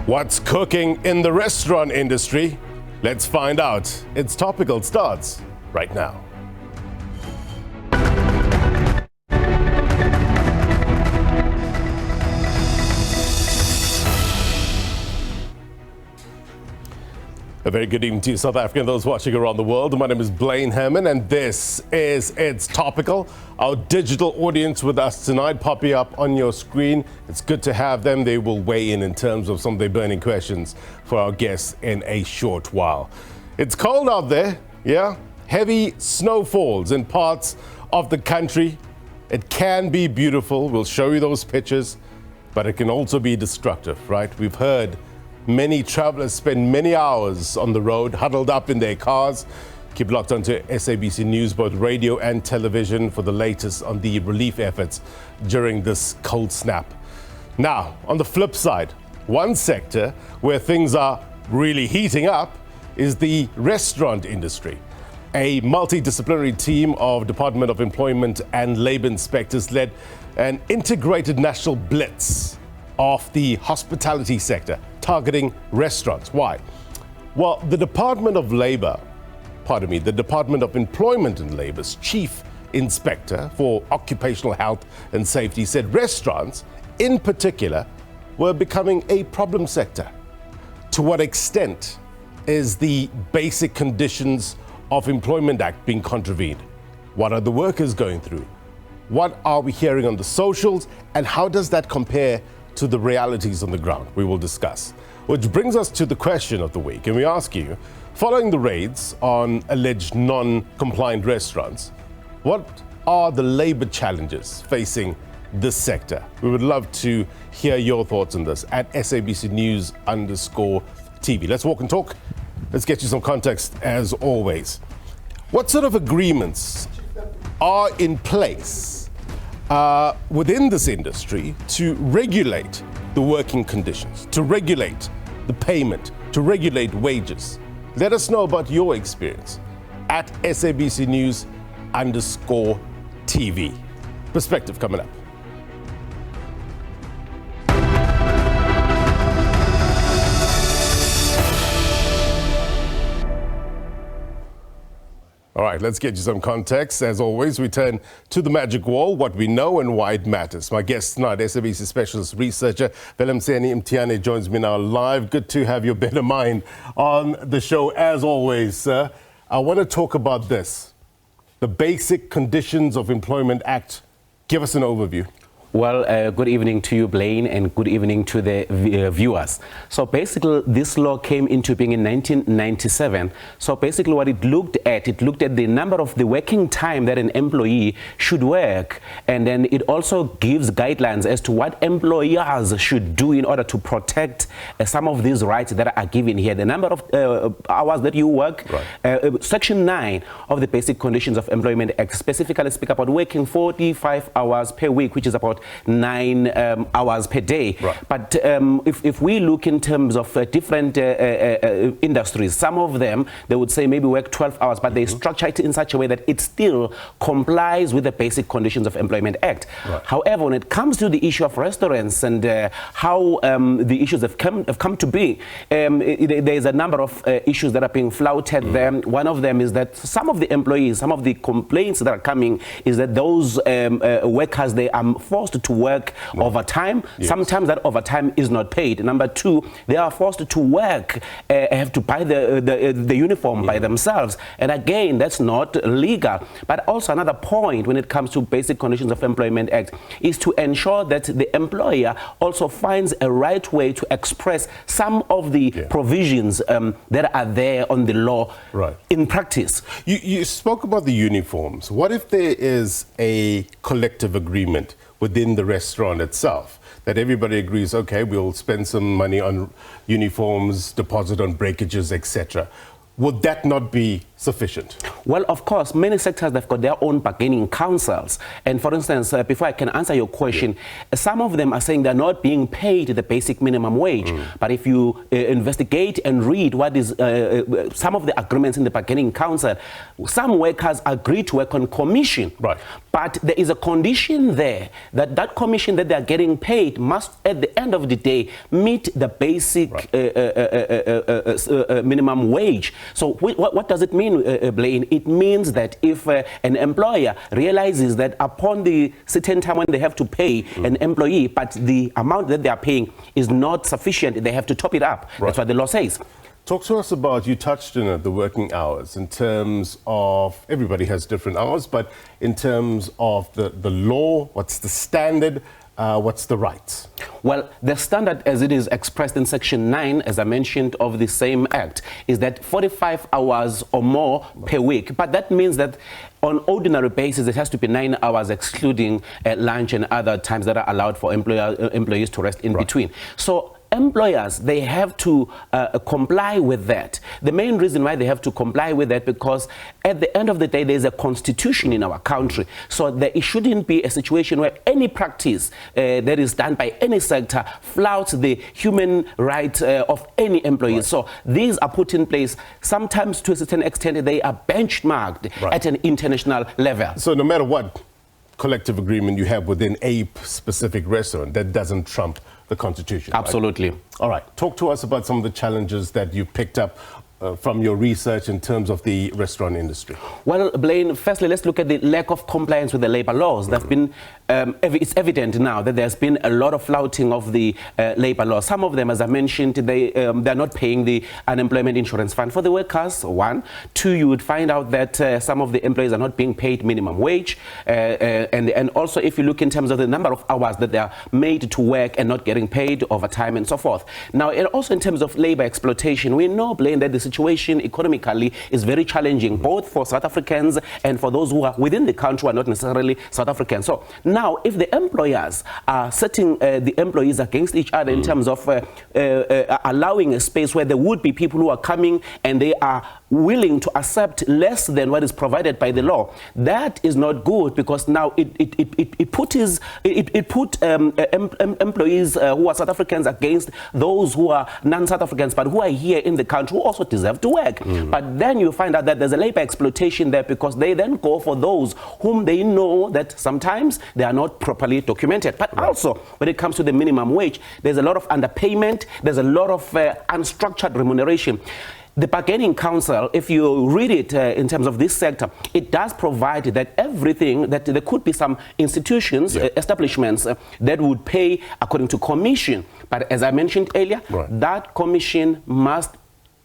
What's cooking in the restaurant industry? Let's find out. It's Topical starts right now. A very good evening to you, South African, those watching around the world. My name is Blaine Herman, and this is It's Topical. Our digital audience with us tonight, popping up on your screen. It's good to have them. They will weigh in terms of some of their burning questions for our guests in a short while. It's cold out there, yeah? Heavy snowfalls in parts of the country. It can be beautiful. We'll show you those pictures, but it can also be destructive, right? We've heard many travelers spend many hours on the road, huddled up in their cars. Keep locked onto SABC News, both radio and television, for the latest on the relief efforts during this cold snap. Now, on the flip side, one sector where things are really heating up is the restaurant industry. A multi-disciplinary team of Department of Employment and Labour inspectors led an integrated national blitz of the hospitality sector, targeting restaurants. Why? Well, the Department of Employment and Labour's chief inspector for occupational health and safety said restaurants, in particular, were becoming a problem sector. To what extent is the Basic Conditions of Employment Act being contravened? What are the workers going through? What are we hearing on the socials? And how does that compare to the realities on the ground? We will discuss. Which brings us to the question of the week. And we ask you, following the raids on alleged non-compliant restaurants, what are the labor challenges facing this sector? We would love to hear your thoughts on this at SABC News_TV. Let's walk and talk. Let's get you some context as always. What sort of agreements are in place within this industry to regulate the working conditions, to regulate the payment, to regulate wages? Let us know about your experience at SABC News_TV. Perspective coming up. All right, let's get you some context. As always, we turn to the magic wall, what we know and why it matters. My guest tonight, SABC specialist researcher Viwe Mlenzana joins me now live. Good to have your better mind on the show, as always, sir. I want to talk about this, the Basic Conditions of Employment Act. Give us an overview. Well, good evening to you, Blaine, and good evening to the viewers. So basically, this law came into being in 1997. So basically what it looked at the number of the working time that an employee should work. And then it also gives guidelines as to what employers should do in order to protect some of these rights that are given here. The number of hours that you work, right. Section 9 of the Basic Conditions of Employment Act specifically speak about working 45 hours per week, which is about 9 hours per day. Right. But if we look in terms of different industries, some of them, they would say maybe work 12 hours, but they structure it in such a way that it still complies with the Basic Conditions of Employment Act. Right. However, when it comes to the issue of restaurants and how the issues have come to be, there's a number of issues that are being flouted there. One of them is that some of the employees, some of the complaints that are coming is that those workers, they are forced to work overtime. Yes. Sometimes that overtime is not paid. Number two, they are forced to work, have to buy the uniform by themselves. And again, that's not legal. But also another point when it comes to Basic Conditions of Employment Act is to ensure that the employer also finds a right way to express some of the provisions that are there on the law in practice. You spoke about the uniforms. What if there is a collective agreement within the restaurant itself, that everybody agrees, okay, we'll spend some money on uniforms, deposit on breakages, etc.? Would that not be sufficient? Well, of course, many sectors have got their own bargaining councils. And for instance, before I can answer your question, some of them are saying they're not being paid the basic minimum wage. But if you investigate and read what is some of the agreements in the bargaining council, some workers agree to work on commission. Right. But there is a condition there that that commission that they're getting paid must at the end of the day meet the basic minimum wage. So what does it mean, Blaine? It means that if an employer realizes that upon the certain time when they have to pay an employee, but the amount that they are paying is not sufficient, they have to top it up. That's what the law says. Talk to us about, you touched on it, the working hours in terms of, everybody has different hours, but in terms of the law, what's the standard, what's the rights? Well, the standard as it is expressed in Section 9, as I mentioned, of the same Act, is that 45 hours or more per week. But that means that on ordinary basis, it has to be 9 hours, excluding lunch and other times that are allowed for employees to rest in between. So employers, they have to comply with that. The main reason why they have to comply with that, because at the end of the day, there's a constitution in our country. So it shouldn't be a situation where any practice that is done by any sector flouts the human right of any employee. So these are put in place. Sometimes, to a certain extent, they are benchmarked at an international level. So no matter what collective agreement you have within a specific restaurant, that doesn't trump the Constitution. Absolutely. Right? All right. Talk to us about some of the challenges that you picked up from your research in terms of the restaurant industry. Well, Blaine, firstly, let's look at the lack of compliance with the labor laws. There's been, it's evident now that there's been a lot of flouting of the labor laws. Some of them, as I mentioned, they're not paying the unemployment insurance fund for the workers, one. Two, you would find out that some of the employees are not being paid minimum wage. And also, if you look in terms of the number of hours that they are made to work and not getting paid overtime and so forth. Now, and also in terms of labor exploitation, we know, Blaine, that the situation economically is very challenging, both for South Africans and for those who are within the country who are not necessarily South Africans. So now, if the employers are setting the employees against each other in terms of allowing a space where there would be people who are coming and they are willing to accept less than what is provided by the law, that is not good, because now it put employees who are South Africans against those who are non-South Africans but who are here in the country who also deserve to work. But then you find out that there's a labor exploitation there, because they then go for those whom they know that sometimes they are not properly documented. But also, when it comes to the minimum wage, there's a lot of underpayment, there's a lot of unstructured remuneration. The Bargaining Council, if you read it in terms of this sector, it does provide that everything, that there could be some institutions, establishments that would pay according to commission. But as I mentioned earlier, that commission must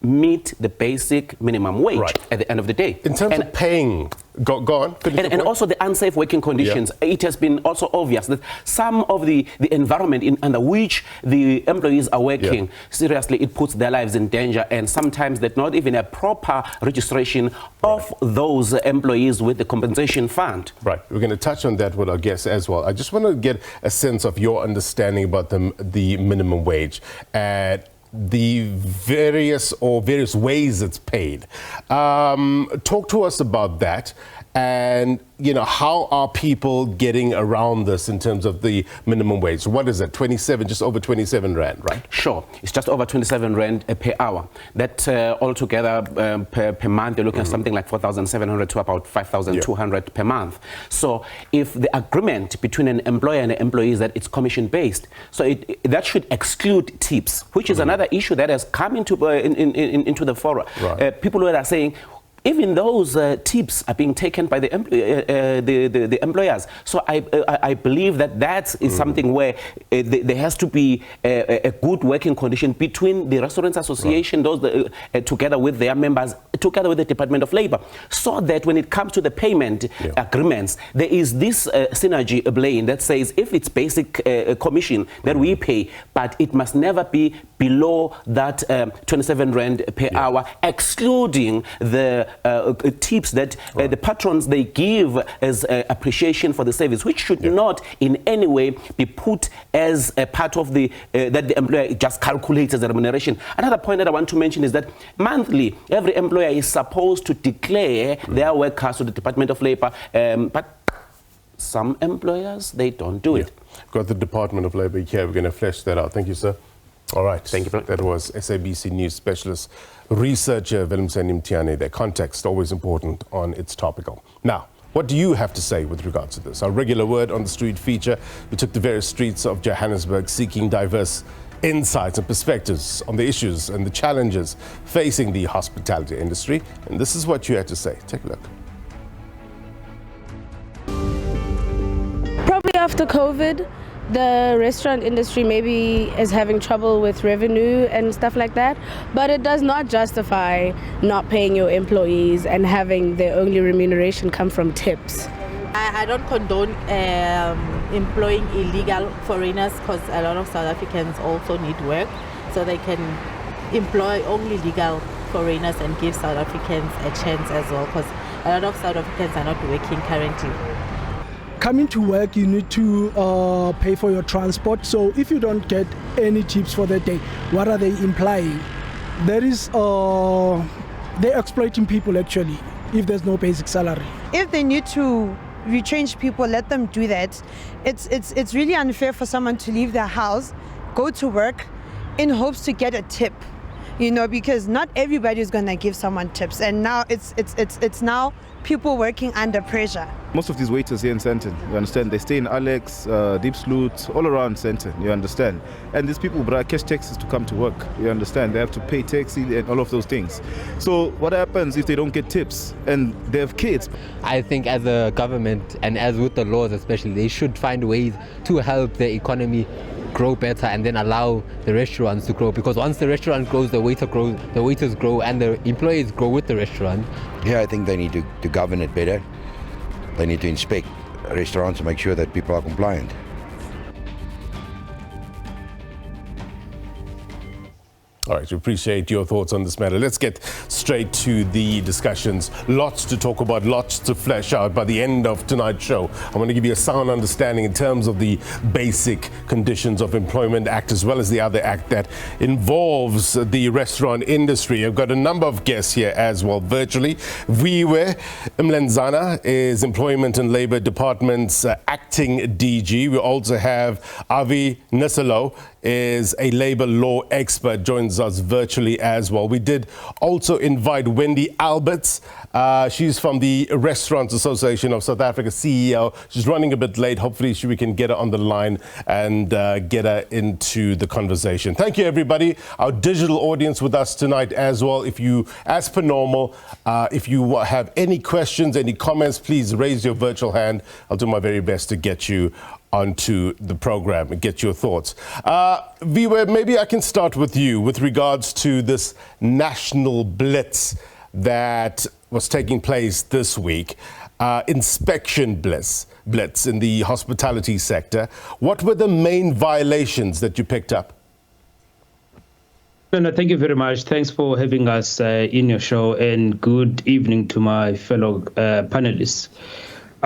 meet the basic minimum wage at the end of the day. In terms of paying, go on. And also the unsafe working conditions. It has been also obvious that some of the environment under which the employees are working, seriously, it puts their lives in danger, and sometimes there's not even a proper registration of those employees with the compensation fund. Right. We're going to touch on that with our guests as well. I just want to get a sense of your understanding about the minimum wage and the various ways it's paid. Talk to us about that, and how are people getting around this in terms of the minimum wage? What is it? 27, just over 27 rand, right? Sure, it's just over 27 rand per hour. That altogether per month, you're looking at something like 4,700 to about 5,200 per month. So if the agreement between an employer and an employee is that it's commission based, so that should exclude tips, which is another issue that has come into the forum. People who are saying, even those tips are being taken by the employers. So I believe that is something where there has to be a good working condition between the Restaurants Association, those together with their members, together with the Department of Labor, so that when it comes to the payment agreements, there is this synergy, Blaine, that says if it's basic commission that we pay, but it must never be below that 27 rand per hour, excluding the tips that the patrons they give as appreciation for the service, which should not in any way be put as a part of the that the employer just calculates as a remuneration. Another point that I want to mention is that monthly every employer is supposed to declare their workers to the Department of Labor, but some employers, they don't do it. Got the Department of Labor here. We're going to flesh that out. Thank you, sir. All right. Thank you. That was SABC News specialist researcher Viwe Mlenzana. Their context always important on It's Topical. Now, What do you have to say with regards to this? Our regular Word on the Street feature, we took the various streets of Johannesburg seeking diverse insights and perspectives on the issues and the challenges facing the hospitality industry. And this is what you had to say. Take a look. Probably after COVID, the restaurant industry maybe is having trouble with revenue and stuff like that, but it does not justify not paying your employees and having their only remuneration come from tips. I don't condone employing illegal foreigners, because a lot of South Africans also need work, so they can employ only legal foreigners and give South Africans a chance as well, because a lot of South Africans are not working currently. Coming to work, you need to pay for your transport. So if you don't get any tips for the day, what are they implying? There is they're exploiting people actually if there's no basic salary. If they need to retrench people, let them do that. It's really unfair for someone to leave their house, go to work in hopes to get a tip, you know, because not everybody is going to give someone tips, and now it's now people working under pressure. Most of these waiters here in Sandton, you understand, they stay in Alex, Deep Sloot, all around Sandton, you understand. And these people cash taxes to come to work, you understand. They have to pay taxi and all of those things. So what happens if they don't get tips and they have kids? I think as a government, and as with the laws especially, they should find ways to help the economy grow better and then allow the restaurants to grow, because once the restaurant grows, the waiters grow, and the employees grow with the restaurant. Yeah, I think they need to govern it better. They need to inspect restaurants and make sure that people are compliant. All right, we appreciate your thoughts on this matter. Let's get straight to the discussions. Lots to talk about, lots to flesh out. By the end of tonight's show, I want to give you a sound understanding in terms of the Basic Conditions of Employment Act, as well as the other act that involves the restaurant industry. I've got a number of guests here as well, virtually. Viwe Mlenzana is Employment and Labour Department's acting DG. We also have Avi Niselow, is a labour law expert, joins us virtually as well. We did also invite Wendy Alberts. She's from the Restaurants Association of South Africa, CEO. She's running a bit late. Hopefully we can get her on the line and get her into the conversation. Thank you, everybody. Our digital audience with us tonight as well. If you, as per normal, if you have any questions, any comments, please raise your virtual hand. I'll do my very best to get you onto the program and get your thoughts. Viwe, maybe I can start with you with regards to this national blitz that was taking place this week, inspection blitz in the hospitality sector. What were the main violations that you picked up? No, thank you very much. Thanks for having us in your show, and good evening to my fellow panelists.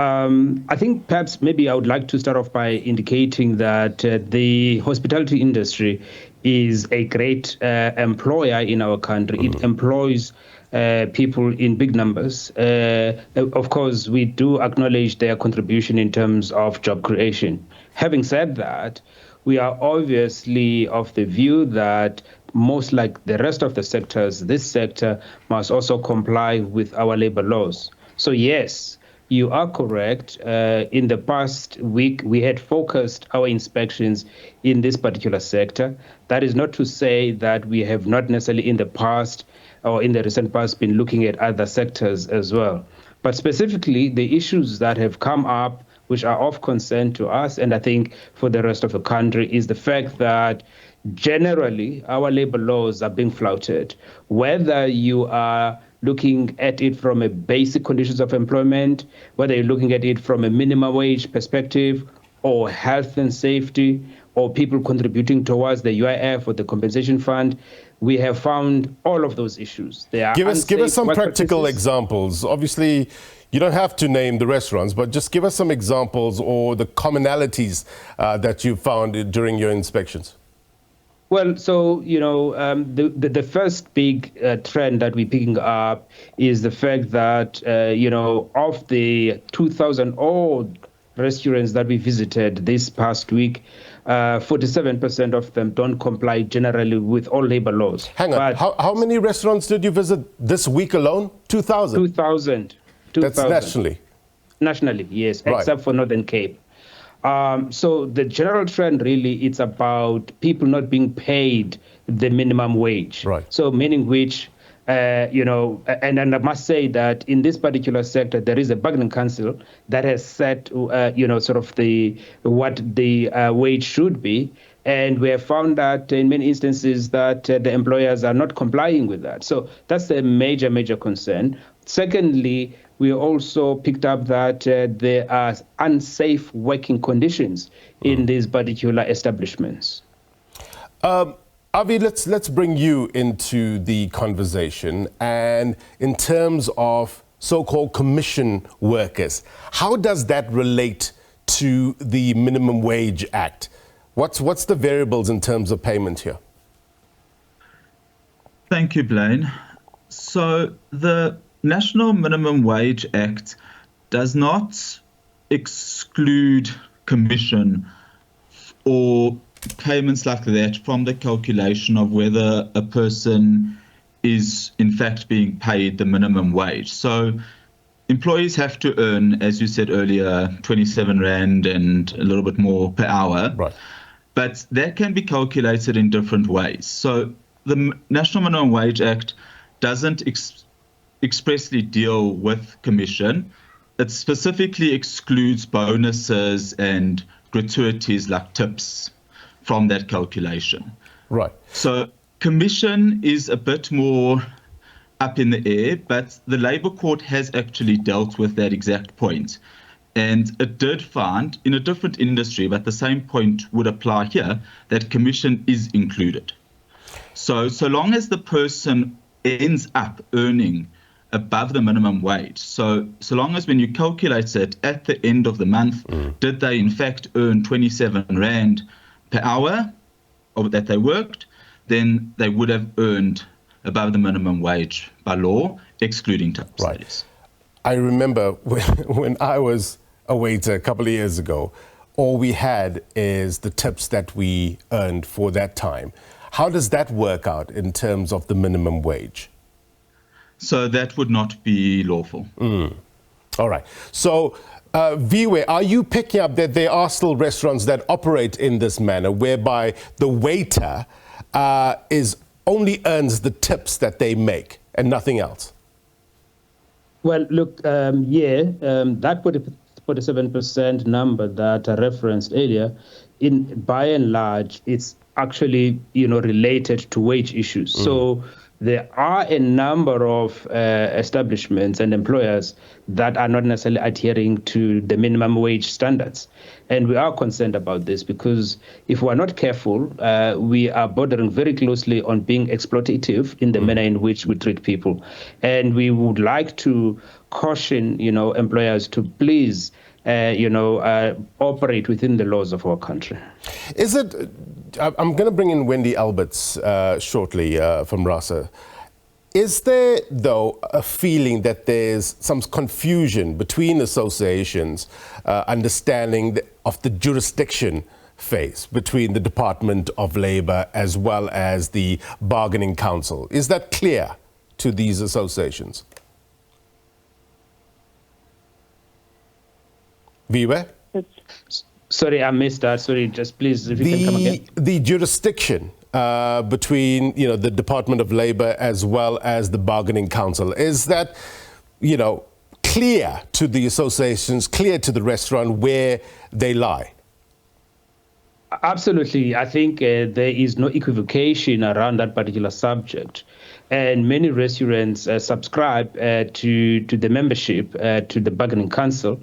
I think perhaps maybe I would like to start off by indicating that the hospitality industry is a great employer in our country. It employs people in big numbers. Of course, we do acknowledge their contribution in terms of job creation. Having said that, we are obviously of the view that most like the rest of the sectors, this sector must also comply with our labor laws. So yes, you are correct. In the past week, we had focused our inspections in this particular sector. That is not to say that we have not necessarily in the past or in the recent past been looking at other sectors as well. But specifically, the issues that have come up, which are of concern to us, and I think for the rest of the country, is the fact that generally our labor laws are being flouted. Whether you are looking at it from a basic conditions of employment, whether you're looking at it from a minimum wage perspective, or health and safety, or people contributing towards the UIF or the compensation fund, we have found all of those issues. Give us some practical examples. Obviously, you don't have to name the restaurants, but just give us some examples or the commonalities that you found during your inspections. Well, so, you know, the first big trend that we're picking up is the fact that, you know, of the 2,000 odd restaurants that we visited this past week, 47% of them don't comply generally with all labor laws. Hang on, how many restaurants did you visit this week alone? 2,000? 2,000. That's nationally? Nationally, yes, Right. except for Northern Cape. So the general trend really, it's about people not being paid the minimum wage. Right. So meaning which, and I must say that in this particular sector, there is a bargaining council that has set, sort of what the wage should be. And we have found that in many instances that the employers are not complying with that. So that's a major, major concern. Secondly, we also picked up that there are unsafe working conditions in these particular establishments. Avi, let's bring you into the conversation. And in terms of so-called commission workers, how does that relate to the Minimum Wage Act? What's the variables in terms of payment here? Thank you, Blaine. So the National Minimum Wage Act does not exclude commission or payments like that from the calculation of whether a person is in fact being paid the minimum wage. So employees have to earn, as you said earlier, 27 Rand and a little bit more per hour. Right. But that can be calculated in different ways. So the National Minimum Wage Act doesn't expressly deal with commission. It specifically excludes bonuses and gratuities like tips from that calculation. Right. So commission is a bit more up in the air, but the Labour Court has actually dealt with that exact point. And it did find, in a different industry, but the same point would apply here, that commission is included. So long as the person ends up earning above the minimum wage, so long as when you calculate it at the end of the month, did they in fact earn 27 Rand per hour that they worked, then they would have earned above the minimum wage by law, excluding tips. Right. I remember when I was a waiter a couple of years ago, all we had is the tips that we earned for that time. How does that work out in terms of the minimum wage? So that would not be lawful. All right. So, Viwe, are you picking up that there are still restaurants that operate in this manner, whereby the waiter only earns the tips that they make and nothing else? Well, look, that 47% number that I referenced earlier, by and large, it's actually related to wage issues. So there are a number of establishments and employers that are not necessarily adhering to the minimum wage standards. And we are concerned about this because if we're not careful, we are bordering very closely on being exploitative in the manner in which we treat people. And we would like to caution, employers to please, operate within the laws of our country. Is it, I'm going to bring in Wendy Alberts shortly from RASA. Is there, though, a feeling that there's some confusion between associations, understanding of the jurisdiction phase between the Department of Labour as well as the Bargaining Council? Is that clear to these associations? Viwe? Sorry, I missed that. Sorry, just please, if you can come again. The jurisdiction between, the Department of Labour as well as the Bargaining Council, is that, clear to the associations, clear to the restaurant where they lie? Absolutely. I think there is no equivocation around that particular subject. And many restaurants subscribe to the membership, to the Bargaining Council.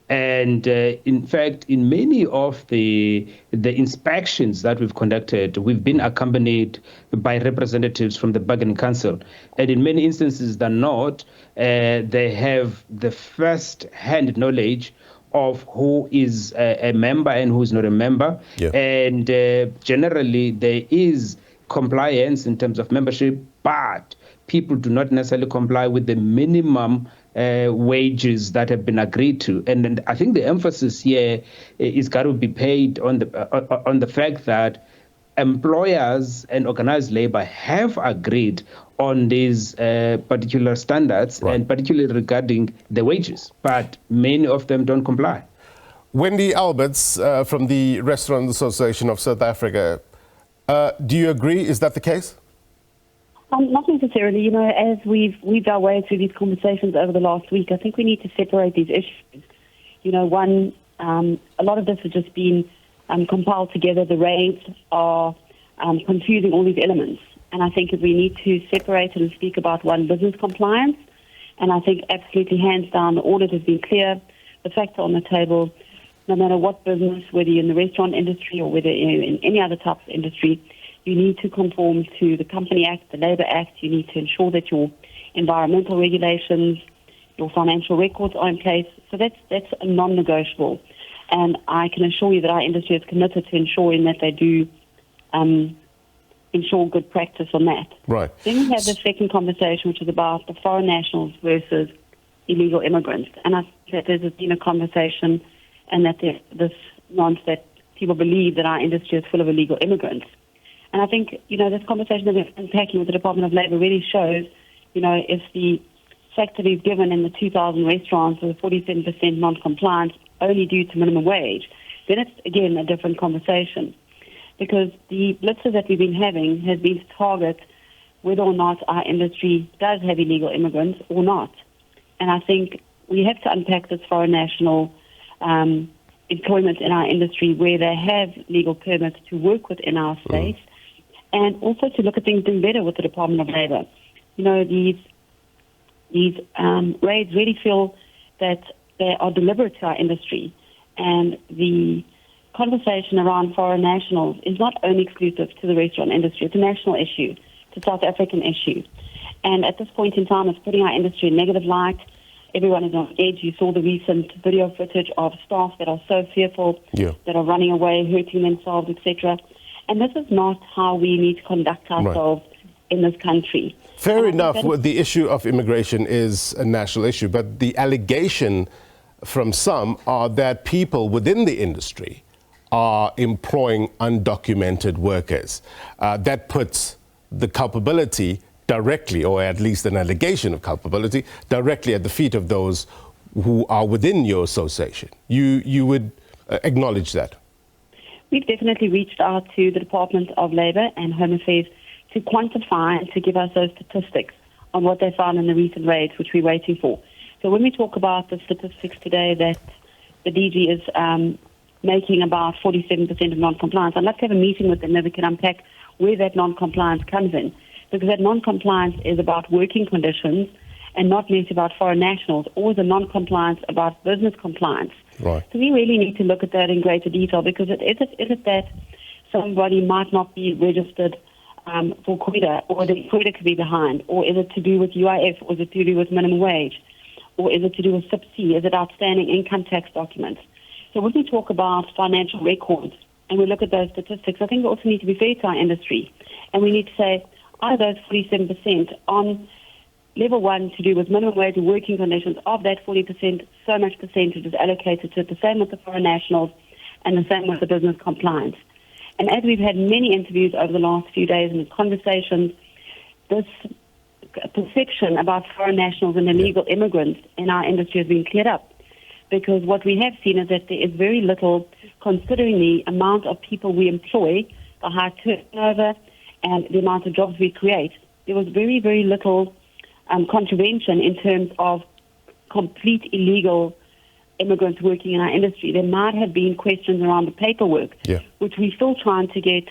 And in fact, in many of the inspections that we've conducted, we've been accompanied by representatives from the Bargaining Council. And in many instances than not, they have the first-hand knowledge of who is a member and who is not a member. Yeah. And generally, there is compliance in terms of membership, but people do not necessarily comply with the minimum wages that have been agreed to. And I think the emphasis here is got to be paid on the fact that employers and organized labor have agreed on these particular standards, and particularly regarding the wages, but many of them don't comply. Wendy Alberts from the Restaurant Association of South Africa, do you agree? Is that the case? Not necessarily. You know, as we've our way through these conversations over the last week, I think we need to separate these issues. You know, one, a lot of this has just been compiled together. The raids are confusing all these elements. And I think we need to separate and speak about one, business compliance. And I think absolutely hands down, the audit has been clear. The facts are on the table. No matter what business, whether you're in the restaurant industry or whether you're in any other type of industry, you need to conform to the Company Act, the Labour Act. You need to ensure that your environmental regulations, your financial records are in place. So that's a non-negotiable. And I can assure you that our industry is committed to ensuring that they do ensure good practice on that. Right. Then we have the second conversation, which is about the foreign nationals versus illegal immigrants. And I think that there's been a conversation and that there's this nonsense that people believe that our industry is full of illegal immigrants. And I think, you know, this conversation that we're unpacking with the Department of Labour really shows, you know, if the fact that we've given in the 2,000 restaurants with 47% non-compliance only due to minimum wage, then it's, again, a different conversation. Because the blitzes that we've been having has been to target whether or not our industry does have illegal immigrants or not. And I think we have to unpack this foreign national employment in our industry where they have legal permits to work within our state, and also to look at things doing better with the Department of Labour. You know, these raids really feel that they are deliberate to our industry, and the conversation around foreign nationals is not only exclusive to the restaurant industry. It's a national issue. It's a South African issue. And at this point in time, it's putting our industry in negative light. Everyone is on edge. You saw the recent video footage of staff that are so fearful, that are running away, hurting themselves, etc. And this is not how we need to conduct ourselves in this country. Fair enough. The issue of immigration is a national issue, but the allegation from some are that people within the industry are employing undocumented workers. That puts the culpability directly, or at least an allegation of culpability, directly at the feet of those who are within your association. You would acknowledge that? We've definitely reached out to the Department of Labour and Home Affairs to quantify and to give us those statistics on what they found in the recent raids, which we're waiting for. So when we talk about the statistics today that the DG is making about 47% of non-compliance, I'd like to have a meeting with them that we can unpack where that non-compliance comes in. Because that non-compliance is about working conditions and not necessarily about foreign nationals, or the non-compliance about business compliance. Right. So we really need to look at that in greater detail, because is it that somebody might not be registered for QUIDA, or the QUIDA could be behind, or is it to do with UIF, or is it to do with minimum wage, or is it to do with SABC, is it outstanding income tax documents? So when we talk about financial records and we look at those statistics, I think we also need to be fair to our industry, and we need to say, out of those 47% on level 1 to do with minimum wage and working conditions, of that 40%, so much percentage is allocated to it, the same with the foreign nationals and the same with the business compliance. And as we've had many interviews over the last few days and conversations, this perception about foreign nationals and illegal immigrants in our industry has been cleared up. Because what we have seen is that there is very little, considering the amount of people we employ, the high turnover, and the amount of jobs we create, there was very, very little contravention in terms of complete illegal immigrants working in our industry. There might have been questions around the paperwork, which we're still trying to get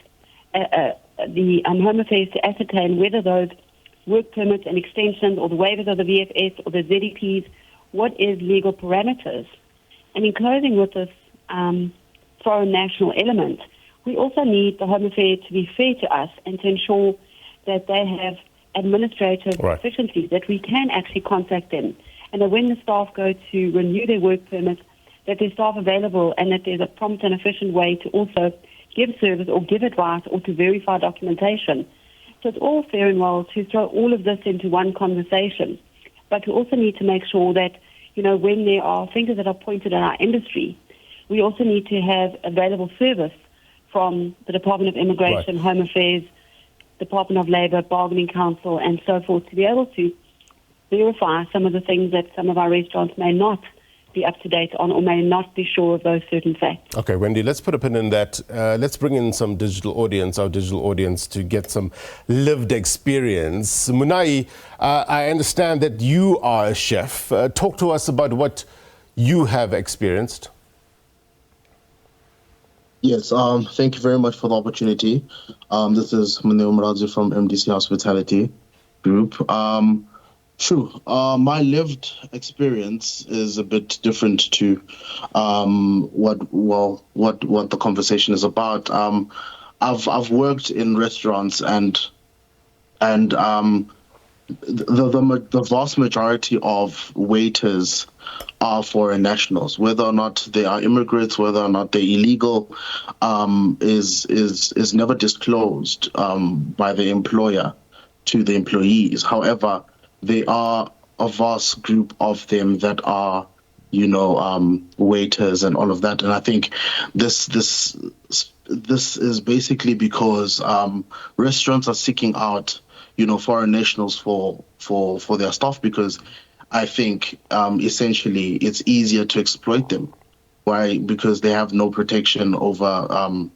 the Home Affairs to ascertain whether those work permits and extensions or the waivers of the VFS or the ZEPs, what is legal parameters. And in closing with this foreign national element, we also need the Home Affairs to be fair to us and to ensure that they have administrative efficiencies, that we can actually contact them, and that when the staff go to renew their work permits, that there's staff available and that there's a prompt and efficient way to also give service or give advice or to verify documentation. So it's all fair and well to throw all of this into one conversation, but we also need to make sure that, you know, when there are fingers that are pointed at our industry, we also need to have available service from the Department of Immigration, Home Affairs, Department of Labour, Bargaining Council, and so forth, to be able to verify some of the things that some of our restaurants may not be up to date on or may not be sure of those certain facts. Okay, Wendy, let's put a pin in that. Let's bring in some digital audience, our digital audience, to get some lived experience. Munai, I understand that you are a chef. Talk to us about what you have experienced. Yes, thank you very much for the opportunity. This is Viwe Mlenzana from MDC Hospitality Group. True. My lived experience is a bit different to what the conversation is about. I've worked in restaurants and the vast majority of waiters are foreign nationals. Whether or not they are immigrants, whether or not they're illegal, is never disclosed by the employer to the employees. However, there are a vast group of them that are, waiters and all of that. And I think this is basically because restaurants are seeking out, foreign nationals for their staff, because I think essentially it's easier to exploit them. Why? Because they have no protection over.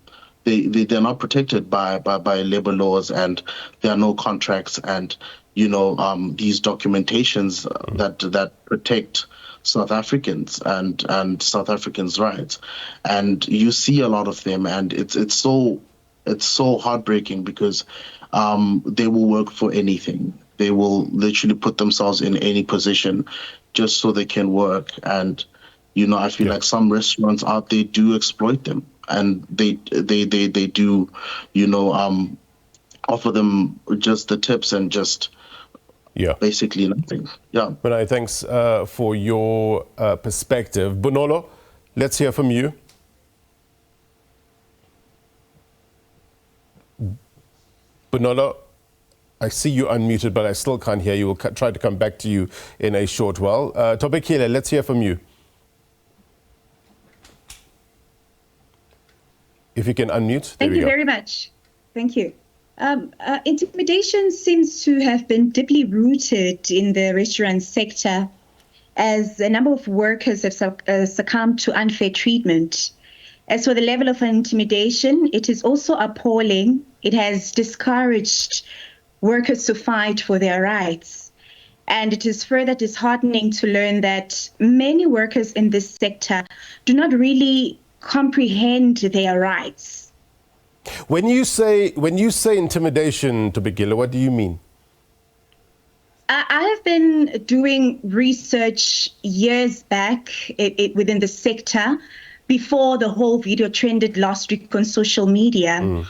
They're not protected by labor laws, and there are no contracts and these documentations that protect South Africans and South Africans' rights. And you see a lot of them, and it's so heartbreaking because they will work for anything. They will literally put themselves in any position just so they can work. And I feel like some restaurants out there do exploit them, and they do offer them just the tips and just basically nothing. But thanks for your perspective. Bonolo, let's hear from you. Bonolo, I see you unmuted, but I still can't hear you. We'll try to come back to you in a short while. Topical, let's hear from you. If you can unmute. Thank you very much. Thank you. Intimidation seems to have been deeply rooted in the restaurant sector, as a number of workers have succumbed to unfair treatment. As for the level of intimidation, it is also appalling. It has discouraged workers to fight for their rights. And it is further disheartening to learn that many workers in this sector do not really comprehend their rights. When you say intimidation, Topical, what do you mean? I have been doing research years back within the sector before the whole video trended last week on social media.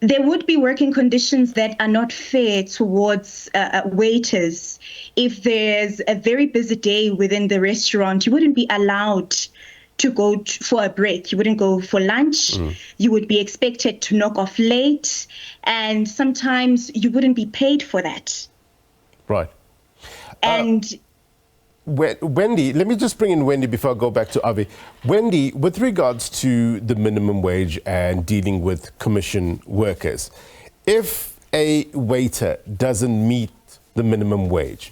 There would be working conditions that are not fair towards waiters. If there's a very busy day within the restaurant, you wouldn't be allowed to go for a break. You wouldn't go for lunch. You would be expected to knock off late, and sometimes you wouldn't be paid for that. Right. And Wendy, let me just bring in Wendy before I go back to Avi. Wendy, with regards to the minimum wage and dealing with commission workers, if a waiter doesn't meet the minimum wage,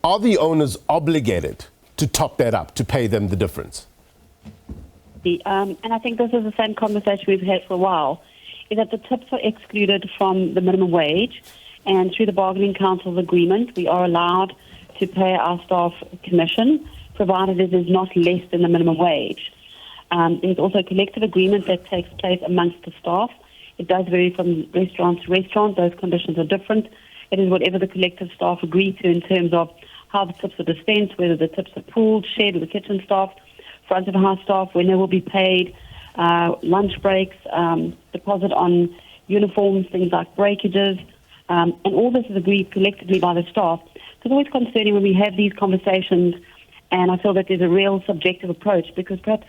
are the owners obligated to top that up, to pay them the difference? And I think this is the same conversation we've had for a while, is that the tips are excluded from the minimum wage, and through the Bargaining Council's agreement, we are allowed to pay our staff commission, provided it is not less than the minimum wage. There's also a collective agreement that takes place amongst the staff. It does vary from restaurant to restaurant. Those conditions are different. It is whatever the collective staff agree to in terms of how the tips are dispensed, whether the tips are pooled, shared with the kitchen staff, front of house staff, when they will be paid, lunch breaks, deposit on uniforms, things like breakages, and all this is agreed collectively by the staff. So it's always concerning when we have these conversations, and I feel that there's a real subjective approach, because perhaps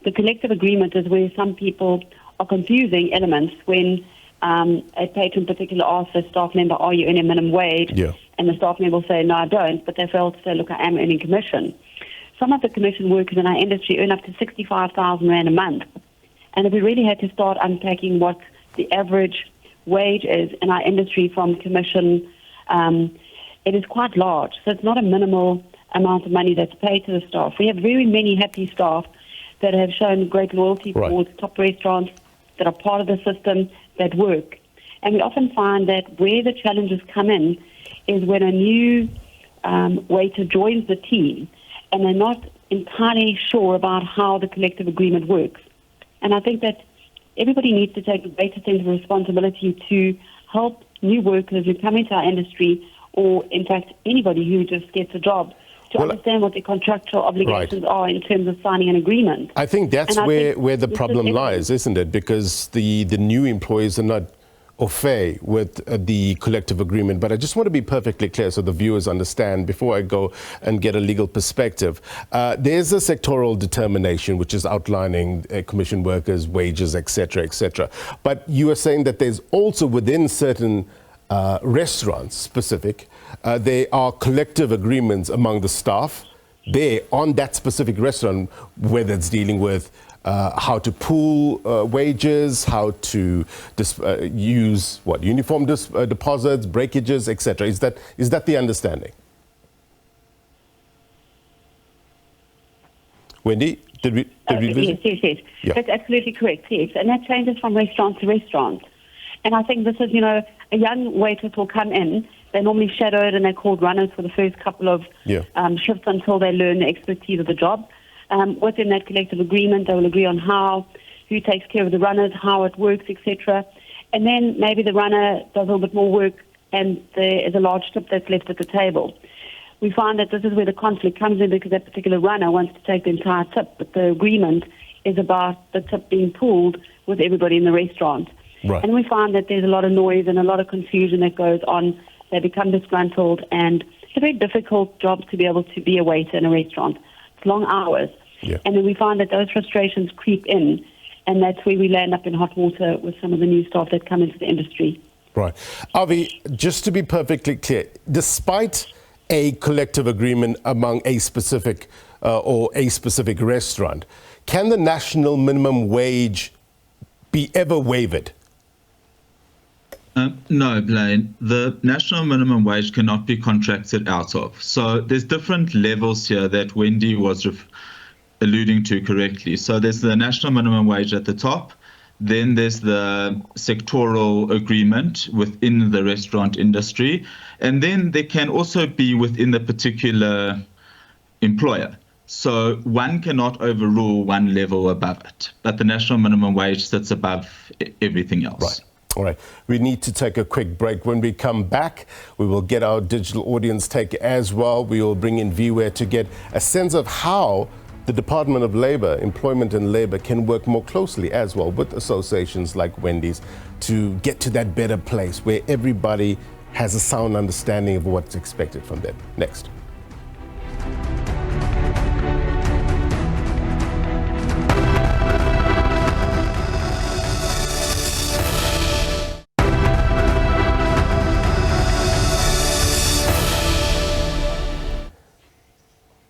the collective agreement is where some people are confusing elements when a patron particularly asks a staff member, are you earning minimum wage? And the staff member will say, no, I don't, but they fail to say, look, I am earning commission. Some of the commission workers in our industry earn up to 65,000 Rand a month. And if we really had to start unpacking what the average wage is in our industry from commission, it is quite large. So it's not a minimal amount of money that's paid to the staff. We have very many happy staff that have shown great loyalty towards top restaurants that are part of the system that work. And we often find that where the challenges come in is when a new waiter joins the team and they're not entirely sure about how the collective agreement works. And I think that everybody needs to take a greater sense of responsibility to help new workers who come into our industry, or in fact anybody who just gets a job, to understand what their contractual obligations are in terms of signing an agreement. I think that's where the problem lies, isn't it? Because the new employees are not au fait with the collective agreement. But I just want to be perfectly clear so the viewers understand before I go and get a legal perspective. There's a sectoral determination which is outlining commission workers' wages, etc., etc. But you are saying that there's also within certain restaurants specific, there are collective agreements among the staff there on that specific restaurant, whether it's dealing with how to pool wages, how to use uniform deposits, breakages, etc. Is that the understanding? Wendy, did we lose? Yes. Yeah. That's absolutely correct, yes. And that changes from restaurant to restaurant. And I think this is, a young waiter will come in. They're normally shadowed and they're called runners for the first couple of shifts until they learn the expertise of the job. Within that collective agreement, they will agree on who takes care of the runners, how it works, etc. And then maybe the runner does a little bit more work and there is a large tip that's left at the table. We find that this is where the conflict comes in because that particular runner wants to take the entire tip, but the agreement is about the tip being pooled with everybody in the restaurant. Right. And we find that there's a lot of noise and a lot of confusion that goes on. They become disgruntled, and it's a very difficult job to be able to be a waiter in a restaurant. It's long hours. Yeah. And then we find that those frustrations creep in, and that's where we land up in hot water with some of the new staff that come into the industry. Right. Avi, just to be perfectly clear, despite a collective agreement among a specific or a specific restaurant, can the national minimum wage be ever waived? No, Blaine. The national minimum wage cannot be contracted out of. So there's different levels here that Wendy was alluding to correctly. So there's the national minimum wage at the top. Then there's the sectoral agreement within the restaurant industry. And then there can also be within the particular employer. So one cannot overrule one level above it. But the national minimum wage sits above everything else. Right. All right, we need to take a quick break. When we come back, we will get our digital audience take as well. We will bring in Viwe to get a sense of how the Department of Labour, Employment and Labour can work more closely as well with associations like Wendy's to get to that better place where everybody has a sound understanding of what's expected from them. Next.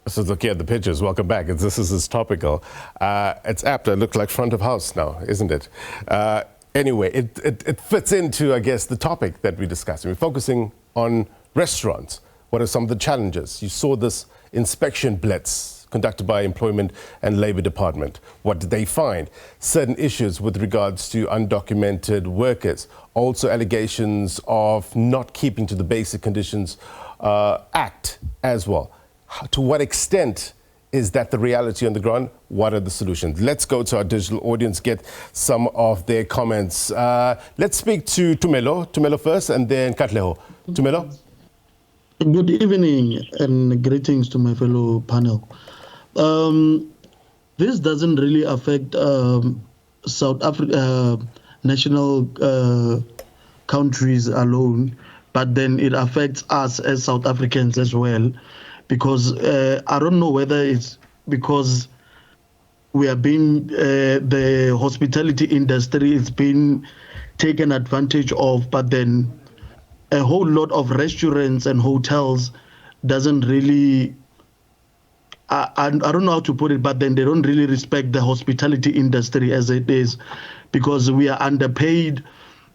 So looking at the pictures, welcome back. This is Topical. It's apt. It looks like front of house now, isn't it? Anyway, it fits into, I guess, the topic that we're discussing. We're focusing on restaurants. What are some of the challenges? You saw this inspection blitz conducted by Employment and Labour Department. What did they find? Certain issues with regards to undocumented workers. Also allegations of not keeping to the Basic Conditions Act as well. To what extent is that the reality on the ground? What are the solutions? Let's go to our digital audience, get some of their comments. Let's speak to Tumelo first, and then Katleho. Tumelo? Good evening and greetings to my fellow panel. This doesn't really affect South Africa national countries alone, but then it affects us as South Africans as well. Because I don't know whether it's because we are being, the hospitality industry is being taken advantage of, but then a whole lot of restaurants and hotels doesn't really, I don't know how to put it, but then they don't really respect the hospitality industry as it is, because we are underpaid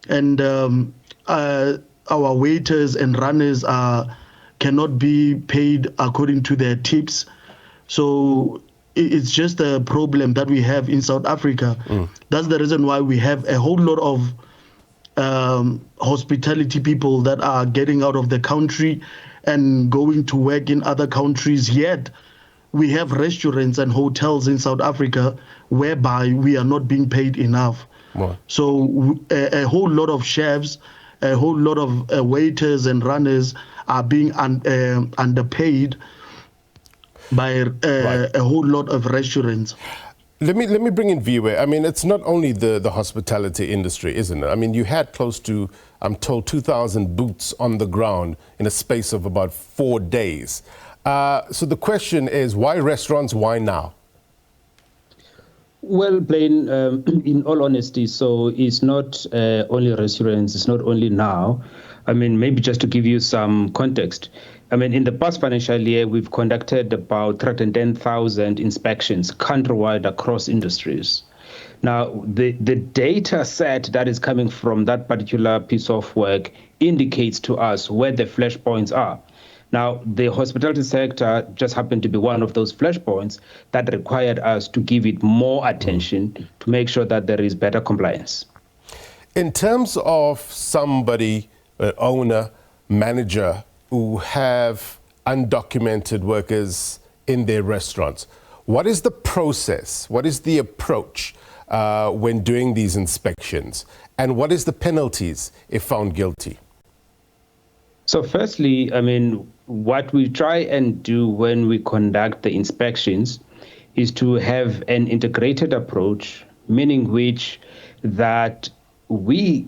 and our waiters and runners cannot be paid according to their tips. So it's just a problem that we have in South Africa. That's the reason why we have a whole lot of hospitality people that are getting out of the country and going to work in other countries. Yet we have restaurants and hotels in South Africa whereby we are not being paid enough. Wow. So a whole lot of chefs, a whole lot of waiters and runners are being underpaid by a whole lot of restaurants. Let me bring in Viwe. I mean, it's not only the hospitality industry, isn't it? I mean, you had close to, I'm told, 2,000 boots on the ground in a space of about 4 days. So the question is, why restaurants? Why now? Well, Blaine, in all honesty, so it's not only restaurants, it's not only now. I mean, maybe just to give you some context, I mean, in the past financial year, we've conducted about 310,000 inspections countrywide across industries. Now, the data set that is coming from that particular piece of work indicates to us where the flashpoints are. Now, the hospitality sector just happened to be one of those flashpoints that required us to give it more attention to make sure that there is better compliance. In terms of somebody, an owner, manager, who have undocumented workers in their restaurants, what is the process? What is the approach when doing these inspections? And what is the penalties if found guilty? So firstly, I mean, what we try and do when we conduct the inspections is to have an integrated approach, meaning which that we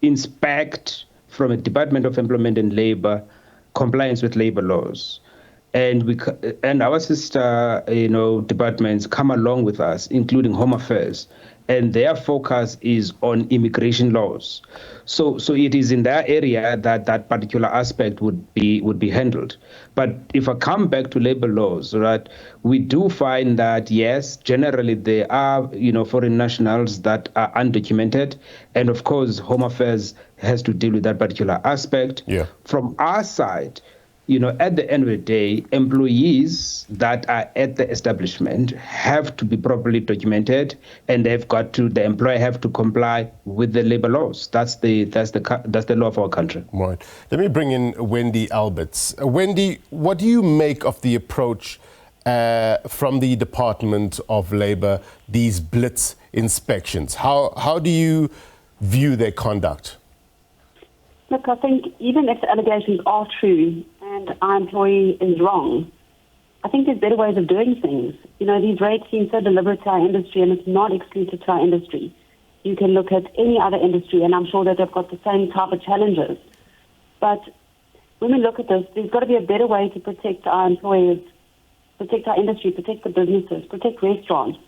inspect from a Department of Employment and Labor compliance with labor laws. And our sister, departments come along with us, including Home Affairs, and their focus is on immigration laws. So it is in that area that particular aspect would be handled. But if I come back to labor laws, right, we do find that yes, generally there are foreign nationals that are undocumented, and of course Home Affairs has to deal with that particular aspect. Yeah. From our side, at the end of the day, employees that are at the establishment have to be properly documented, and the employer have to comply with the labor laws. That's the law of our country. Right. Let me bring in Wendy Alberts. Wendy, what do you make of the approach from the Department of Labor, these blitz inspections? How do you view their conduct? Look, I think even if the allegations are true and our employee is wrong, I think there's better ways of doing things. These rates seem so deliberate to our industry, and it's not exclusive to our industry. You can look at any other industry, and I'm sure that they've got the same type of challenges. But when we look at this, there's got to be a better way to protect our employers, protect our industry, protect the businesses, protect restaurants.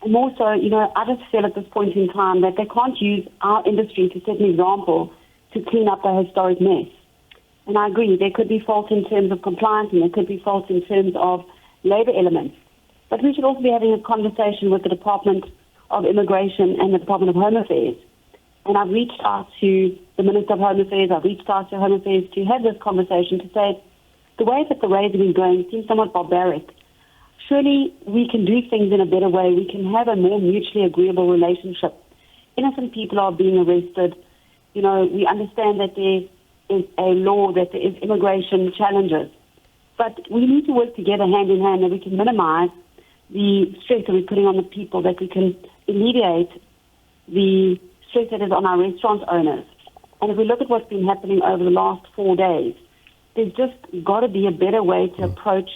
And more so, I just feel at this point in time that they can't use our industry to set an example to clean up a historic mess. And I agree, there could be fault in terms of compliance, and there could be fault in terms of labour elements. But we should also be having a conversation with the Department of Immigration and the Department of Home Affairs. And I've reached out to the Minister of Home Affairs, I've reached out to Home Affairs to have this conversation to say, the way that the raids have been going seems somewhat barbaric. Surely we can do things in a better way. We can have a more mutually agreeable relationship. Innocent people are being arrested. We understand that there is a law, that there is immigration challenges. But we need to work together hand in hand, that we can minimize the stress that we're putting on the people, that we can alleviate the stress that is on our restaurant owners. And if we look at what's been happening over the last 4 days, there's just got to be a better way to approach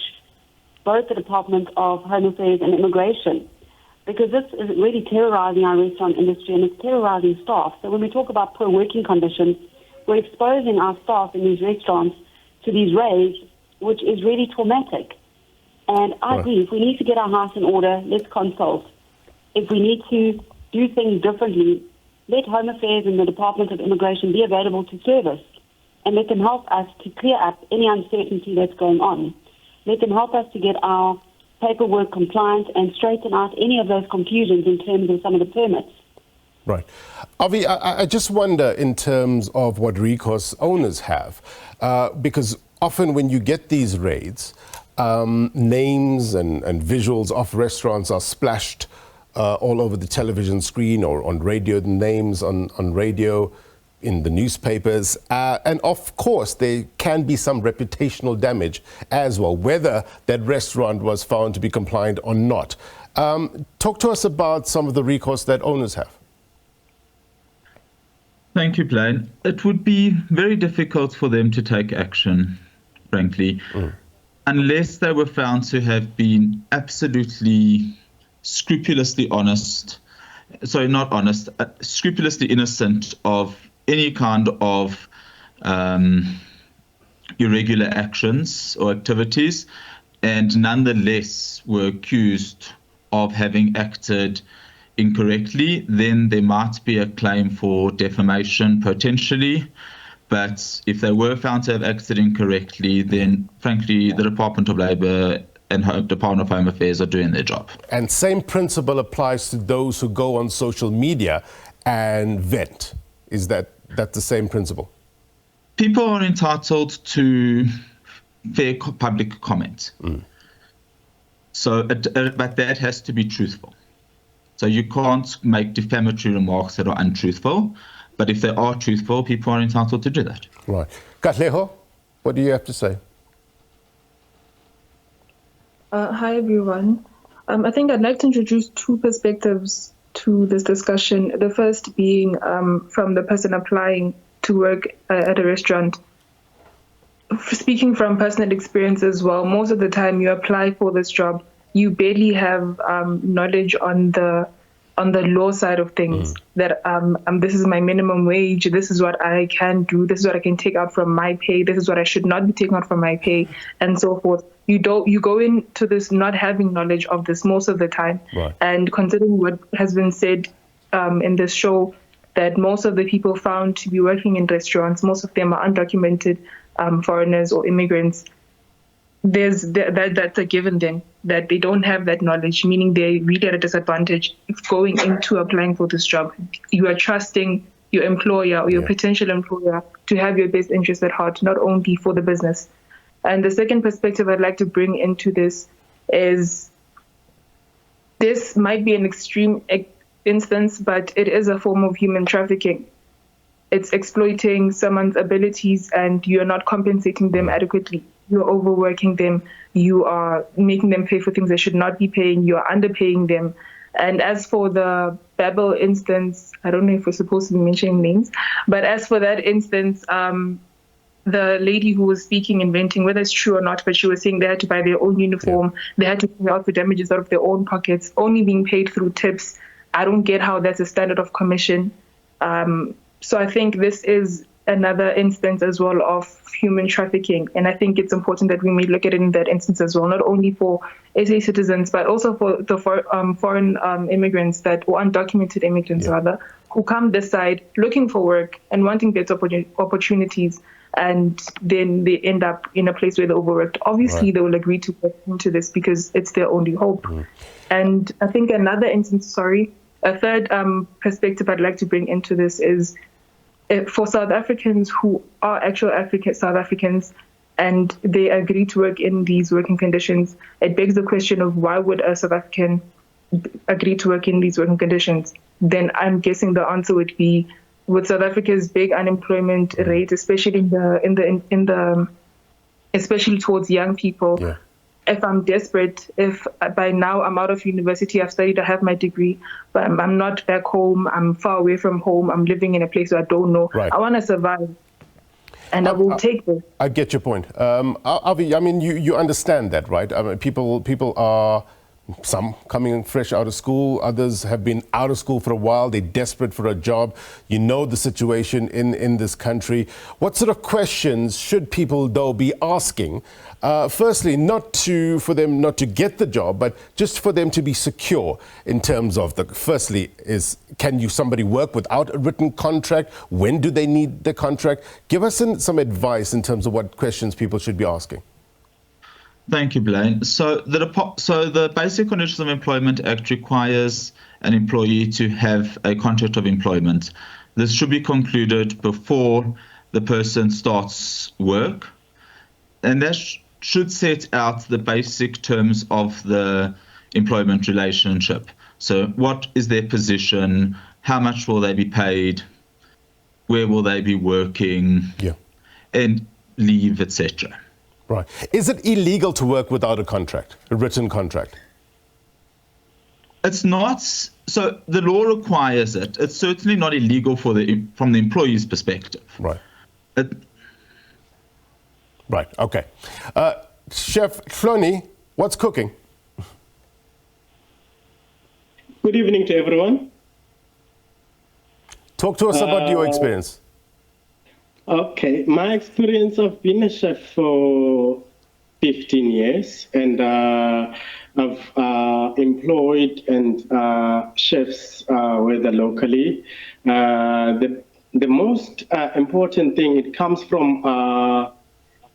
both the Department of Home Affairs and Immigration, because this is really terrorizing our restaurant industry, and it's terrorizing staff. So when we talk about poor working conditions, we're exposing our staff in these restaurants to these raids, which is really traumatic. And I agree, if we need to get our house in order, let's consult. If we need to do things differently, let Home Affairs and the Department of Immigration be available to service, and let them help us to clear up any uncertainty that's going on. Let them help us to get our paperwork compliant and straighten out any of those confusions in terms of some of the permits. Right. Avi, I just wonder in terms of what recourse owners have, because often when you get these raids, names and visuals of restaurants are splashed all over the television screen or on radio, the names on radio, in the newspapers. And of course, there can be some reputational damage as well, whether that restaurant was found to be compliant or not. Talk to us about some of the recourse that owners have. Thank you, Blaine. It would be very difficult for them to take action, frankly, unless they were found to have been absolutely scrupulously honest, sorry, not honest, scrupulously innocent of any kind of irregular actions or activities, and nonetheless were accused of having acted incorrectly, then there might be a claim for defamation potentially. But if they were found to have acted incorrectly, then frankly, the Department of Labour and Department of Home Affairs are doing their job. And same principle applies to those who go on social media and vent. Is that the same principle? People are entitled to fair public comment. So, but that has to be truthful. So you can't make defamatory remarks that are untruthful, but if they are truthful, people are entitled to do that. Right. Katleho, what do you have to say? Hi, everyone. I think I'd like to introduce two perspectives to this discussion. The first being from the person applying to work at a restaurant. Speaking from personal experience as well, most of the time you apply for this job, you barely have knowledge on the law side of things. That this is my minimum wage, this is what I can do, this is what I can take out from my pay, this is what I should not be taking out from my pay, and so forth. You go into this not having knowledge of this most of the time. Right. And considering what has been said in this show, that most of the people found to be working in restaurants, most of them are undocumented foreigners or immigrants. That's a given then, that they don't have that knowledge, meaning they're really at a disadvantage going into applying for this job. You are trusting your employer or your potential employer to have your best interest at heart, not only for the business. And the second perspective I'd like to bring into this is, this might be an extreme instance, but it is a form of human trafficking. It's exploiting someone's abilities and you're not compensating them adequately. You're overworking them. You are making them pay for things they should not be paying. You are underpaying them. And as for the Babel instance, I don't know if we're supposed to be mentioning names, but as for that instance, the lady who was speaking and venting, whether it's true or not, but she was saying they had to buy their own uniform, they had to pay out for damages out of their own pockets, only being paid through tips. I don't get how that's a standard of commission. So I think this is another instance as well of human trafficking. And I think it's important that we may look at it in that instance as well, not only for SA citizens, but also for the foreign immigrants or undocumented immigrants rather, who come this side looking for work and wanting better opportunities, and then they end up in a place where they're overworked. Obviously, they will agree to get into this because it's their only hope. And I think another instance, a third perspective I'd like to bring into this is, for South Africans who are actual South Africans and they agree to work in these working conditions, it begs the question of why would a South African agree to work in these working conditions? Then I'm guessing the answer would be, with South Africa's big unemployment rate, especially especially towards young people. If I'm desperate, if by now I'm out of university, I've studied, I have my degree, but I'm not back home, I'm far away from home, I'm living in a place where I don't know. I want to survive, and I will take this. I get your point. Avi, I mean, you understand that, right? I mean, people are, some coming fresh out of school, others have been out of school for a while, they're desperate for a job. You know the situation in this country. What sort of questions should people, though, be asking? Firstly, for them not to get the job, but just for them to be secure in terms of firstly is, can somebody work without a written contract? When do they need the contract? Give us some advice in terms of what questions people should be asking. Thank you, Blaine. So the Basic Conditions of Employment Act requires an employee to have a contract of employment. This should be concluded before the person starts work, and that should set out the basic terms of the employment relationship. So what is their position? How much will they be paid? Where will they be working? Yeah. And leave, etc. Right. Is it illegal to work without a contract, a written contract? It's not. So the law requires it. It's certainly not illegal from the employee's perspective. Right. Right. Okay. Chef Flouting, what's cooking? Good evening to everyone. Talk to us about your experience. Okay, my experience, I've been a chef for 15 years, and I've employed chefs whether locally. The most important thing, it comes from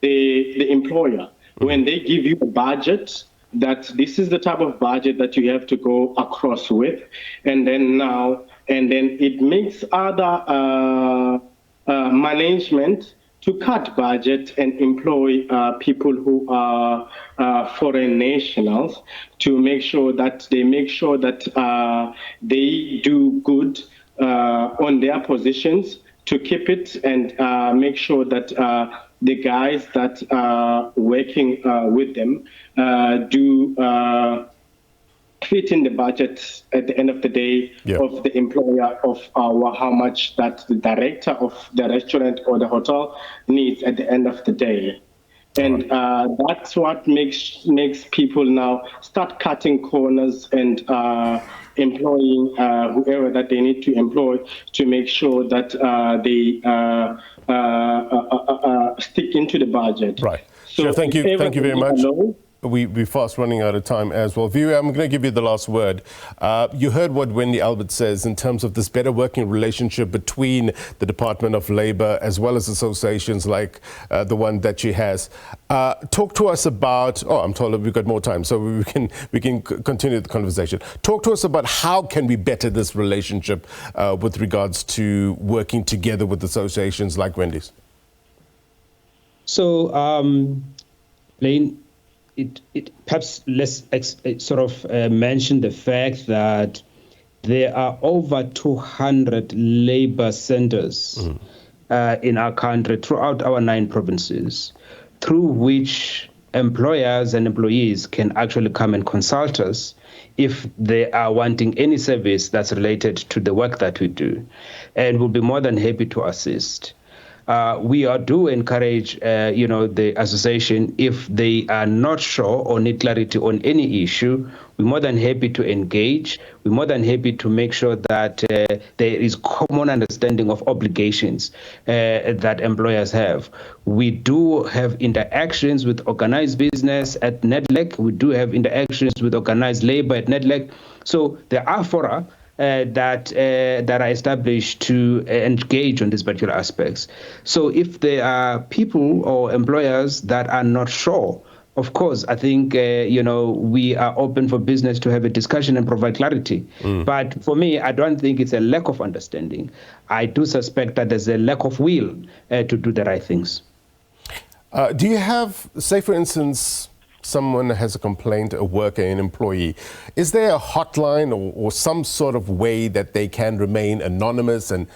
the employer. When they give you a budget, that this is the type of budget that you have to go across with, and then it makes other management to cut budget and employ people who are foreign nationals to make sure that they do good on their positions to keep it and make sure that the guys that are working with them do fit in the budget at the end of the day of the employer of how much that the director of the restaurant or the hotel needs at the end of the day. And that's what makes people now start cutting corners and employing whoever that they need to employ to make sure that they stick into the budget. Right. So Thank you very much. We're fast running out of time as well. Viwe, I'm going to give you the last word. You heard what Wendy Alberts says in terms of this better working relationship between the Department of Labour as well as associations like the one that she has. Talk to us about, I'm told we've got more time, so we can continue the conversation. Talk to us about how can we better this relationship with regards to working together with associations like Wendy's. So, Blaine, it perhaps let's mention the fact that there are over 200 labor centers in our country throughout our 9 provinces, through which employers and employees can actually come and consult us if they are wanting any service that's related to the work that we do, and we'll be more than happy to assist. We do encourage, the association, if they are not sure or need clarity on any issue, we're more than happy to engage. We're more than happy to make sure that there is common understanding of obligations that employers have. We do have interactions with organized business at NEDLEC. We do have interactions with organized labor at NEDLEC. So there are fora that are established to engage on these particular aspects. So if there are people or employers that are not sure, of course, I think, we are open for business to have a discussion and provide clarity. But for me, I don't think it's a lack of understanding. I do suspect that there's a lack of will to do the right things. Do you have, say for instance, someone has a complaint, a worker, an employee, is there a hotline or some sort of way that they can remain anonymous and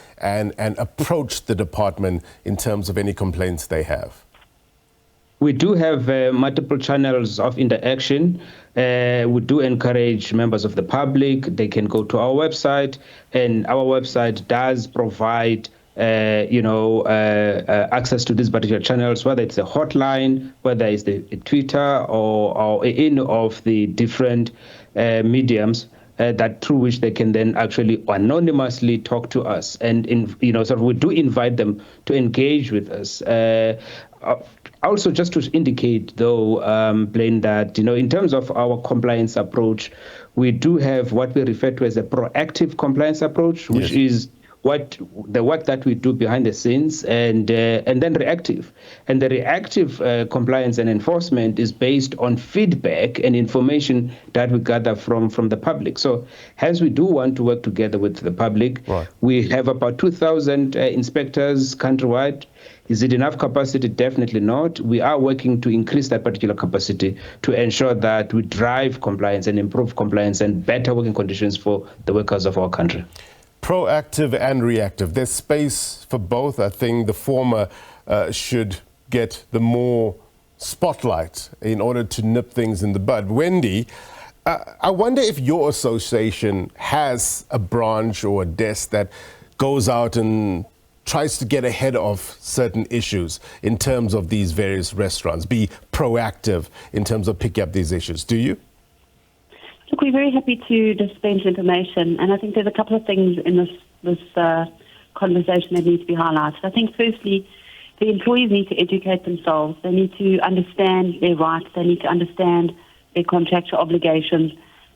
approach the department in terms of any complaints they have? We do have multiple channels of interaction. We do encourage members of the public. They can go to our website, and our website does provide access to these particular channels, whether it's a hotline, whether it's the Twitter or any of the different mediums that through which they can then actually anonymously talk to us. And we do invite them to engage with us. Also, just to indicate, though, Blaine, that in terms of our compliance approach, we do have what we refer to as a proactive compliance approach, which is the work that we do behind the scenes, and then reactive. And the reactive compliance and enforcement is based on feedback and information that we gather from the public. So hence we do want to work together with the public. Right. We have about 2,000 inspectors countrywide. Is it enough capacity? Definitely not. We are working to increase that particular capacity to ensure that we drive compliance and improve compliance and better working conditions for the workers of our country. Proactive and reactive. There's space for both. I think the former should get the more spotlight in order to nip things in the bud. Wendy, I wonder if your association has a branch or a desk that goes out and tries to get ahead of certain issues in terms of these various restaurants, be proactive in terms of picking up these issues. Do you? Look, we're very happy to dispense information, and I think there's a couple of things in this conversation that need to be highlighted. I think firstly, the employees need to educate themselves. They need to understand their rights. They need to understand their contractual obligations.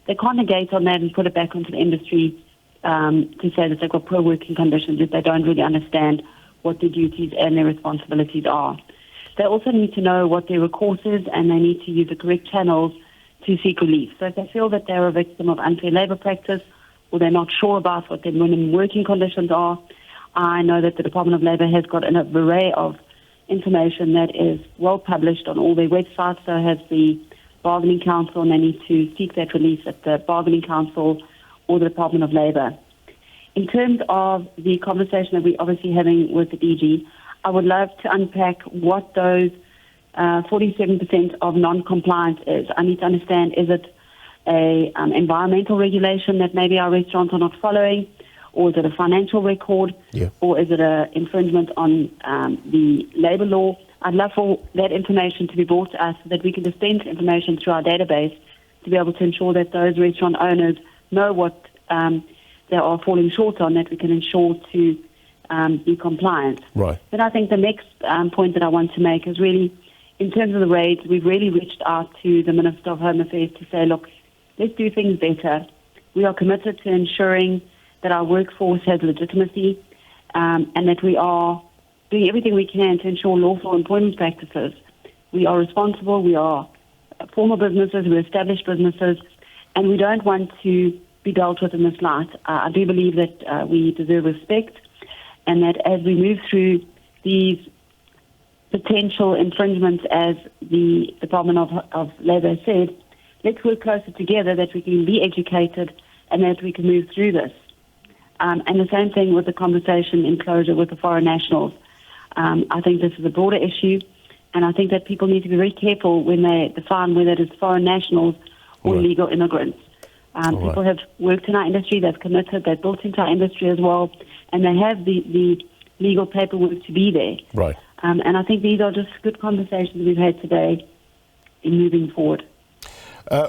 They can't negate on that and put it back onto the industry to say that they've got poor working conditions if they don't really understand what their duties and their responsibilities are. They also need to know what their recourse is, and they need to use the correct channels to seek relief. So if they feel that they're a victim of unfair labour practice, or they're not sure about what their minimum working conditions are, I know that the Department of Labour has got an array of information that is well published on all their websites. So has the Bargaining Council, and they need to seek that relief at the Bargaining Council or the Department of Labour. In terms of the conversation that we're obviously having with the DG, I would love to unpack what those 47% of non-compliance is. I need to understand, is it a environmental regulation that maybe our restaurants are not following, or is it a financial record, or is it an infringement on the labour law? I'd love for that information to be brought to us so that we can dispense information through our database to be able to ensure that those restaurant owners know what they are falling short on, that we can ensure to be compliant. Right. Then I think the next point that I want to make is really, in terms of the raids, we've really reached out to the Minister of Home Affairs to say, look, let's do things better. We are committed to ensuring that our workforce has legitimacy and that we are doing everything we can to ensure lawful employment practices. We are responsible, we are formal businesses, we're established businesses, and we don't want to be dealt with in this light. I do believe that we deserve respect, and that as we move through these potential infringements, as the Department of Labour said, let's work closer together, that we can be educated and that we can move through this. And the same thing with the conversation in closure with the foreign nationals. I think this is a broader issue, and I think that people need to be very careful when they define whether it is foreign nationals or legal immigrants. People have worked in our industry, they've committed, they've built into our industry as well, and they have the legal paperwork to be there. Right. And I think these are just good conversations we've had today in moving forward.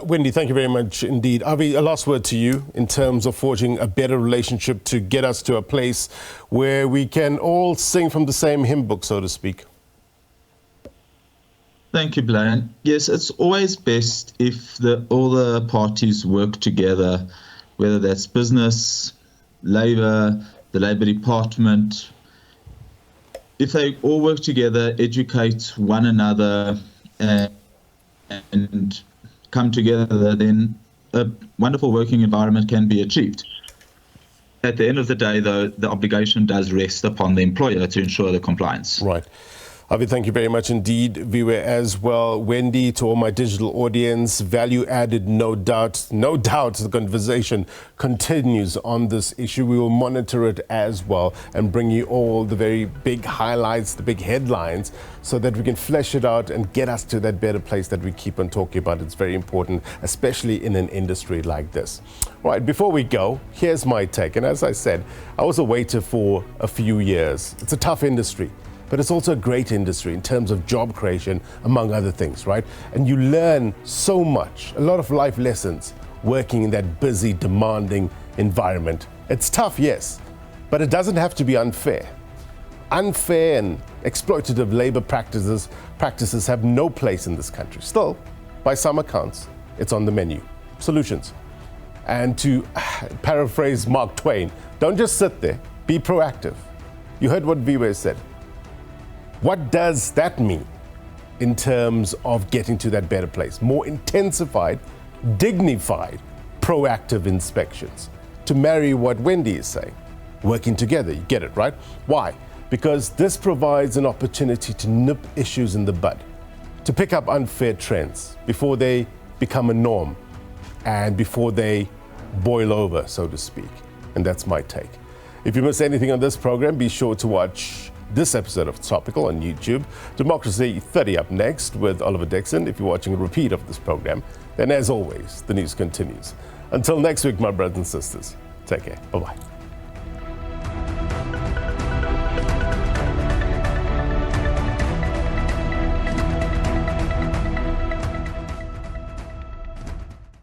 Wendy, thank you very much indeed. Avi, a last word to you in terms of forging a better relationship to get us to a place where we can all sing from the same hymn book, so to speak. Thank you, Blaine. Yes, it's always best if all the parties work together, whether that's business, labour, the Labour Department. If they all work together, educate one another, and come together, then a wonderful working environment can be achieved. At the end of the day, though, the obligation does rest upon the employer to ensure the compliance. Right. Avi, thank you very much indeed. Viwe as well. Wendy, to all my digital audience, value added, no doubt. No doubt the conversation continues on this issue. We will monitor it as well and bring you all the very big highlights, the big headlines, so that we can flesh it out and get us to that better place that we keep on talking about. It's very important, especially in an industry like this. Right, before we go, here's my take. And as I said, I was a waiter for a few years. It's a tough industry, but it's also a great industry in terms of job creation, among other things, right? And you learn so much, a lot of life lessons, working in that busy, demanding environment. It's tough, yes, but it doesn't have to be unfair. Unfair and exploitative labor practices have no place in this country. Still, by some accounts, it's on the menu. Solutions. And to paraphrase Mark Twain, don't just sit there, Be proactive. You heard what Viwe said. What does that mean in terms of getting to that better place? More intensified, dignified, proactive inspections. To marry what Wendy is saying, working together, you get it, right? Why? Because this provides an opportunity to nip issues in the bud, to pick up unfair trends before they become a norm and before they boil over, so to speak. And that's my take. If you miss anything on this program, be sure to watch this episode of Topical on YouTube. Democracy 30 up next with Oliver Dixon. If you're watching a repeat of this program, then as always, the news continues. Until next week, my brothers and sisters, take care. Bye-bye.